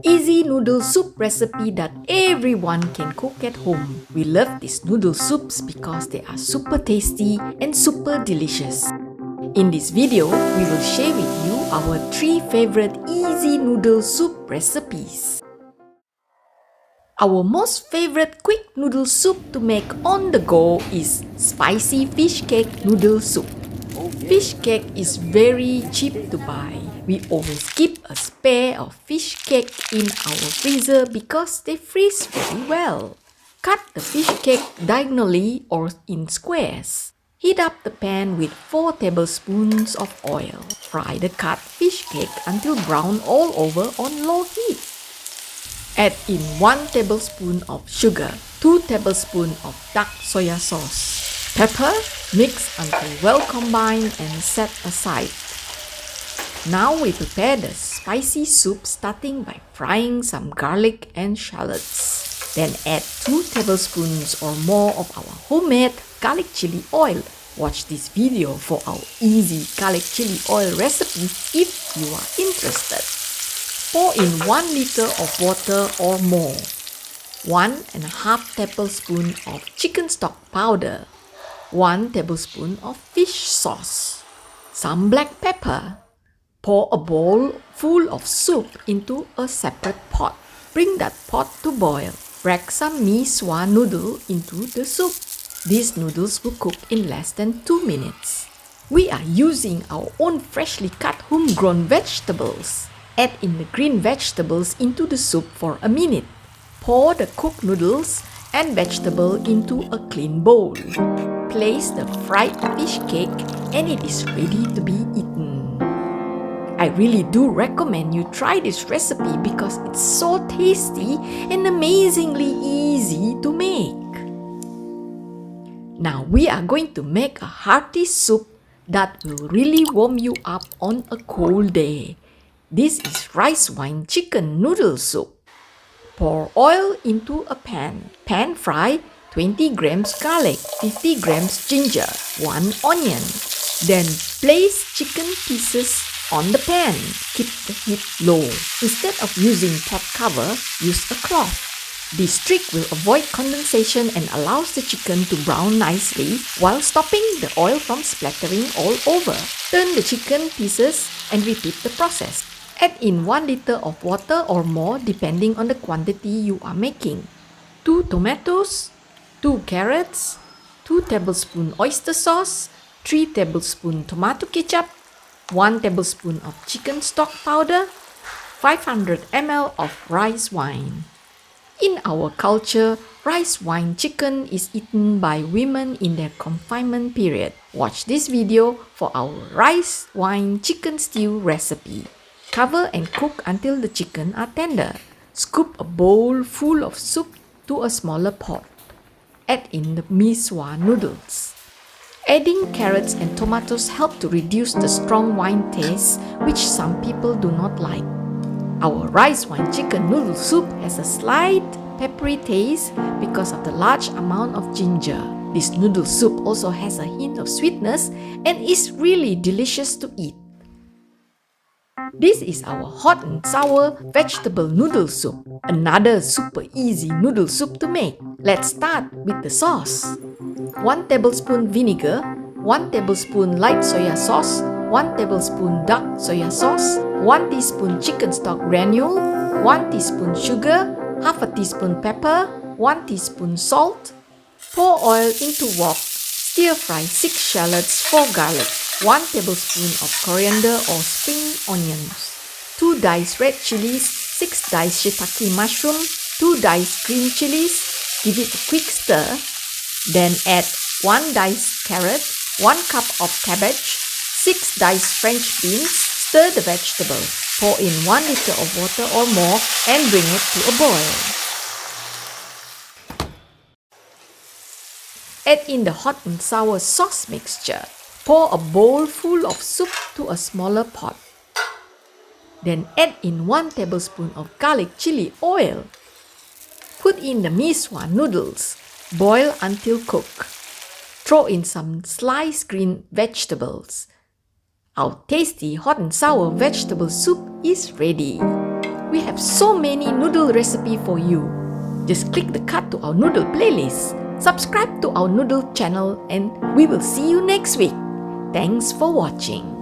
Easy noodle soup recipe that everyone can cook at home. We love these noodle soups because they are super tasty and super delicious. In this video, we will share with you our 3 favorite easy noodle soup recipes. Our most favorite quick noodle soup to make on the go is spicy fish cake noodle soup. Fish cake is very cheap to buy. We always keep a spare of fish cake in our freezer because they freeze very well. Cut the fish cake diagonally or in squares. Heat up the pan with 4 tablespoons of oil. Fry the cut fish cake until brown all over on low heat. Add in 1 tablespoon of sugar, 2 tablespoons of dark soya sauce. Pepper, mix until well combined and set aside. Now we prepare the spicy soup starting by frying some garlic and shallots. Then add 2 tablespoons or more of our homemade garlic chili oil. Watch this video for our easy garlic chili oil recipe if you are interested. Pour in 1 liter of water or more. 1.5 tablespoons of chicken stock powder. 1 tablespoon of fish sauce. Some black pepper. Pour a bowl full of soup into a separate pot. Bring that pot to boil. Crack some miswa noodle into the soup. These noodles will cook in less than 2 minutes. We are using our own freshly cut homegrown vegetables. Add in the green vegetables into the soup for a minute. Pour the cooked noodles and vegetable into a clean bowl. Place the fried fish cake and it is ready to be eaten. I really do recommend you try this recipe because it's so tasty and amazingly easy to make. Now we are going to make a hearty soup that will really warm you up on a cold day. This is rice wine chicken noodle soup. Pour oil into a pan. Pan fry 20 grams garlic, 50 grams ginger, 1 onion. Then place chicken pieces on the pan. Keep the heat low. Instead of using pot cover, use a cloth. This trick will avoid condensation and allows the chicken to brown nicely while stopping the oil from splattering all over. Turn the chicken pieces and repeat the process. Add in 1 liter of water or more depending on the quantity you are making. 2 tomatoes, 2 carrots, 2 tablespoons oyster sauce, 3 tablespoons tomato ketchup, 1 tablespoon of chicken stock powder, 500 ml of rice wine. In our culture, rice wine chicken is eaten by women in their confinement period. Watch this video for our rice wine chicken stew recipe. Cover and cook until the chicken are tender. Scoop a bowl full of soup to a smaller pot. Add in the miswa noodles. Adding carrots and tomatoes help to reduce the strong wine taste, which some people do not like. Our rice wine chicken noodle soup has a slight peppery taste because of the large amount of ginger. This noodle soup also has a hint of sweetness and is really delicious to eat. This is our hot and sour vegetable noodle soup, another super easy noodle soup to make. Let's start with the sauce. 1 tablespoon vinegar, 1 tablespoon light soya sauce, 1 tablespoon dark soya sauce, 1 teaspoon chicken stock granule, 1 teaspoon sugar, half a teaspoon pepper, 1 teaspoon salt. Pour oil into wok. Stir fry 6 shallots, 4 garlic, 1 tablespoon of coriander or spring onions, 2 diced red chilies, 6 diced shiitake mushroom, 2 diced green chilies. Give it a quick stir. Then add 1 diced carrot, 1 cup of cabbage, 6 diced French beans. Stir the vegetables. Pour in 1 liter of water or more and bring it to a boil. Add in the hot and sour sauce mixture. Pour a bowl full of soup to a smaller pot. Then add in 1 tablespoon of garlic chili oil. Put in the miswa noodles. Boil until cooked. Throw in some sliced green vegetables. Our tasty hot and sour vegetable soup is ready. have so many noodle recipe for you. Just click the card to our noodle playlist, subscribe to our noodle channel, and we will see you next week. Thanks for watching.